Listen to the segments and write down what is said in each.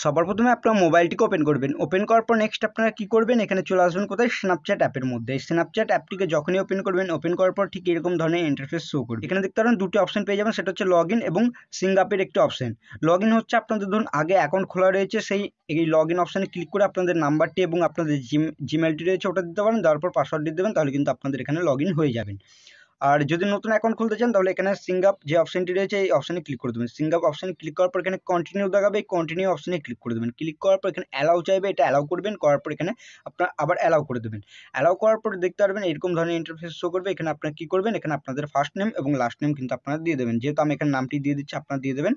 সবার প্রথমে আপনার মোবাইলটিকে ওপেন করবেন। ওপেন করার পর নেক্সট আপনারা কি করবেন, এখানে চলে আসবেন কোথায়, স্ন্যাপচ্যাট অ্যাপের মধ্যে। স্ন্যাপচ্যাট অ্যাপটিকে যখনই ওপেন করবেন, ওপেন করার পর ঠিক এরকম ধরনের ইন্টারফেস শো করবে। এখানে দেখতে পারেন দুটি অপশন পেয়ে যাবেন, সেটা হচ্ছে লগ ইন এবং সিঙ্ক আপের একটি অপশন। লগ ইন হচ্ছে আপনাদের ধরুন আগে অ্যাকাউন্ট খোলা রয়েছে, সেই এই লগ ইন অপশানে ক্লিক করে আপনাদের নাম্বারটি এবং আপনাদের জিমেলটি রয়েছে ওটা দিতে পারেন, দেওয়ার পর পাসওয়ার্ড দিয়ে দেবেন, তাহলে কিন্তু আপনাদের এখানে লগ ইন হয়ে যাবেন। আর যদি নতুন অ্যাকাউন্ট খুলতে চান তাহলে এখানে সিঙ্ক আপ যে অপশনটি রয়েছে এই অপশনে ক্লিক করে দেবেন। সিঙ্ক আপ অপশনে ক্লিক করার পর এখানে কন্টিনিউ দেখাবে, এই কন্টিনিউ অপশনে ক্লিক করে দেবেন। ক্লিক করার পর এখানে অ্যালাউ চাইবে, এটা অ্যালাউ করবেন। করার পর এখানে আপনার আবার অ্যালাউ করে দেবেন। অ্যালাউ করার পর দেখতে পারবেন এরকম ধরনের ইন্টারফেস শো করবে। এখানে আপনারা কি করবেন, এখানে আপনাদের ফার্স্ট নেম এবং লাস্ট নেম কিন্তু আপনারা দিয়ে দেবেন। যেহেতু আমি এখানে নামটি দিয়ে দিচ্ছি, আপনারা দিয়ে দেবেন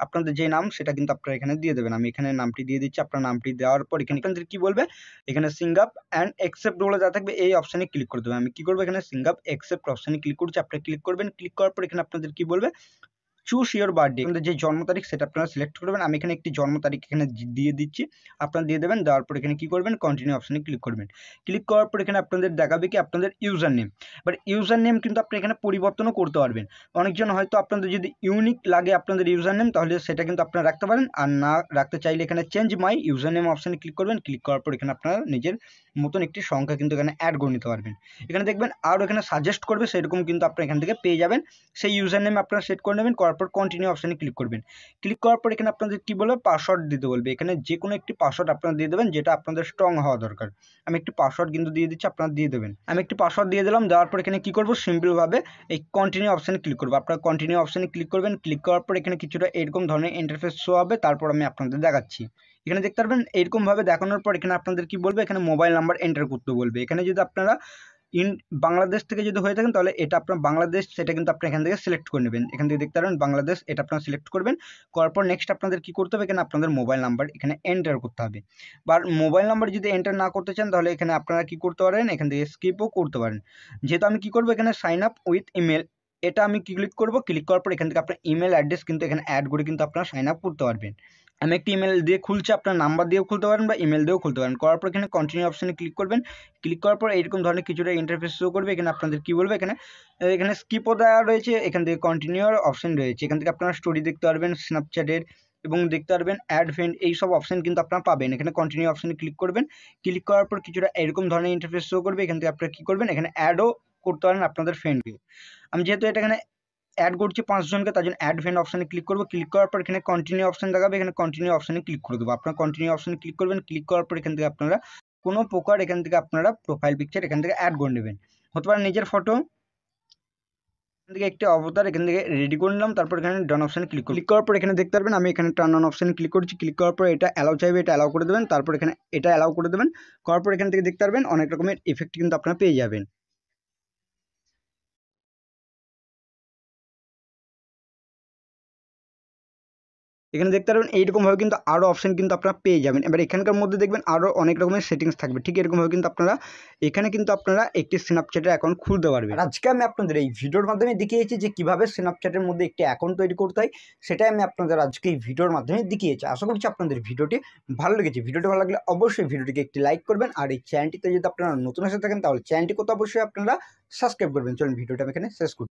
আপনাদের যে নাম সেটা কিন্তু আপনারা এখানে দিয়ে দেবেন। আমি এখানে নামটি দিয়ে দিচ্ছি। আপনার নামটি দেওয়ার পর এখানে কি বলবে, এখানে সিঙ্ক আপ অ্যান্ড অ্যাকসেপ্ট বলে যা থাকবে এই অপশনে ক্লিক করে দেবেন। আমি কি করবো, এখানে সিঙ্ক আপ অ্যাকসেপ্ট অপশনে ক্লিক করছি। আপনারা ক্লিক করবেন। ক্লিক করার পর এখানে আপনাদের কি বলবে, চুজ ইওর বার্থডে, আপনাদের যে জন্ম তারিখ সেটা আপনারা সিলেক্ট করবেন। আমি এখানে একটি জন্ম তারিখ এখানে দিয়ে দিচ্ছি, আপনারা দিয়ে দেবেন। দেওয়ার পর এখানে কি করবেন, কন্টিনিউ অপশনে ক্লিক করবেন। ক্লিক করার পর এখানে আপনাদের দেখাবে কি আপনাদের user name. But user name কিন্তু আপনি এখানে পরিবর্তনও করতে পারবেন। অনেকজন হয়তো আপনাদের যদি ইউনিক লাগে আপনাদের ইউজার নেম, তাহলে সেটা কিন্তু আপনারা রাখতে পারেন। আর না রাখতে চাইলে এখানে চেঞ্জ মাই ইউজার নেম অপশনে ক্লিক করবেন। ক্লিক করার পর এখানে আপনারা নিজের মতন একটি সংখ্যা কিন্তু এখানে অ্যাড করে নিতে পারবেন। এখানে দেখবেন আরও এখানে সাজেস্ট করবে, সেরকম কিন্তু আপনারা এখান থেকে পেয়ে যাবেন। সেই ইউজার নেম আপনারা সেট করে নেবেন। করার পর কন্টিনিউ অপশনে ক্লিক করবেন। ক্লিক করার পর এখানে আপনাদের কি বলবে, পাসওয়ার্ড দিতে বলবে। এখানে যে কোনো একটি পাসওয়ার্ড আপনারা দিয়ে দেবেন, যেটা আপনাদের স্ট্রং হওয়া দরকার। আমি একটি পাসওয়ার্ড কিন্তু দিয়ে দিচ্ছি, আপনারা দিয়ে দেবেন। আমি একটি পাসওয়ার্ড দিয়ে দিলাম। দেওয়ার পর এখানে কি করবো, সিম্পলভাবে এই কন্টিনিউ অপশনে ক্লিক করবো। আপনারা কন্টিনিউ অপশনে ক্লিক করবেন। ক্লিক করার পর এখানে কিছুটা এরকম ধরনের ইন্টারফেস শো হবে। তারপর আমি আপনাদের দেখাচ্ছি। এখানে দেখতে পারবেন এরকমভাবে দেখানোর পর এখানে আপনাদের কি বলবে, এখানে মোবাইল নাম্বার এন্টার করতে বলবে। এখানে যদি আপনারা বাংলাদেশ থেকে যদি হয়ে থাকেন তাহলে এটা আপনার বাংলাদেশ, সেটা কিন্তু আপনি এখান থেকে সিলেক্ট করে নেবেন। এখান থেকে দেখতে পারেন বাংলাদেশ, এটা আপনারা সিলেক্ট করবেন। করার পর নেক্সট আপনাদের কি করতে হবে, এখানে আপনাদের মোবাইল নাম্বার এখানে এন্টার করতে হবে। বা মোবাইল নাম্বার যদি এন্টার না করতে চান তাহলে এখানে আপনারা কি করতে পারেন, এখান থেকে স্কিপও করতে পারেন। যেহেতু আমি কি করবো, এখানে সাইন আপ উইথ ইমেল, এটা আমি ক্লিক করবো। ক্লিক করার পর এখান থেকে আপনার ইমেল অ্যাড্রেস কিন্তু এখানে অ্যাড করে কিন্তু আপনারা সাইন আপ করতে পারবেন। আমি একটি ইমেল দিয়ে খুলছি, আপনার নাম্বার দিয়েও খুলতে পারেন বা ইমেল দিয়েও খুলতে পারেন। করার পর এখানে কন্টিনিউ অপশনে ক্লিক করবেন। ক্লিক করার পর এইরকম ধরনের কিছুটা ইন্টারফেস শো করবে। এখানে আপনাদের কি বলবে, এখানে স্কিপও দেওয়া রয়েছে, এখান থেকে কন্টিনিউর অপশন রয়েছে। এখান থেকে আপনারা স্টোরি দেখতে পারবেন স্ন্যাপচ্যাটের এবং দেখতে পারবেন অ্যাড ফ্রেন্ড, এই সব অপশন কিন্তু আপনারা পাবেন। এখানে কন্টিনিউ অপশনে ক্লিক করবেন। ক্লিক করার পর কিছুটা এরকম ধরনের ইন্টারফেস শো করবে। এখান থেকে আপনারা কি করবেন, এখানে অ্যাডও করতে পারেন আপনাদের ফ্রেন্ডকে। আমি যেহেতু এটা এখানে অ্যাড করছি 5 জনকে, তার জন্য অ্যাড ফ্রেন্ড অপশনে ক্লিক করবো। ক্লিক করার পর এখানে কন্টিনিউ অপশন দেখাবে, এখানে কন্টিনিউ অপশনে ক্লিক করে দেবো। আপনারা কন্টিনিউ অপশনে ক্লিক করবেন। ক্লিক করার পর এখান থেকে আপনারা কোনো প্রকার এখান থেকে আপনারা প্রোফাইল পিকচার এখান থেকে অ্যাড করে নেবেন। হতে পারে নিজের ফটো, এখান থেকে একটি অবতার এখান থেকে রেডি করে নিলাম। তারপর এখানে ডান অপশনে ক্লিক করার পর এখানে দেখতে পারবেন আমি এখানে টার্ন অন অপশনে ক্লিক করছি। ক্লিক করার পর এটা অ্যালাউ চাইবে, এটা অ্যালাউ করে দেবেন। তারপর এখানে এটা অ্যালাউ করে দেবেন। করার পর এখান থেকে দেখতে পারবেন অনেক রকমের ইফেক্ট কিন্তু আপনারা পেয়ে যাবেন। এখানে দেখতে পারবেন এইরকমভাবে কিন্তু আরও অপশন কিন্তু আপনারা পেয়ে যাবেন। এবার এখানকার মধ্যে দেখবেন আরও অনেক রকমের সেটিংস থাকবে। ঠিক এরকমভাবে কিন্তু আপনারা এখানে কিন্তু আপনারা একটি স্ন্যাপচ্যাটের অ্যাকাউন্ট খুলতে পারবেন। আর আজকে আমি আপনাদের এই ভিডিওর মাধ্যমে দেখিয়েছি যে কীভাবে স্ন্যাপচ্যাটের মধ্যে একটি অ্যাকাউন্ট তৈরি করতে হয়, সেটাই আমি আপনাদের আজকে এই ভিডিওর মাধ্যমে দেখিয়েছি। আশা করছি আপনাদের ভিডিওটি ভালো লেগেছে। ভিডিওটি ভালো লাগলে অবশ্যই ভিডিওটিকে একটি লাইক করবেন। আর এই চ্যানেলটিতে যদি আপনারা নতুন এসে থাকেন তাহলে চ্যানেলটি কত অবশ্যই আপনারা সাবস্ক্রাইব করবেন। চলুন ভিডিওটা আমি এখানে শেষ করি।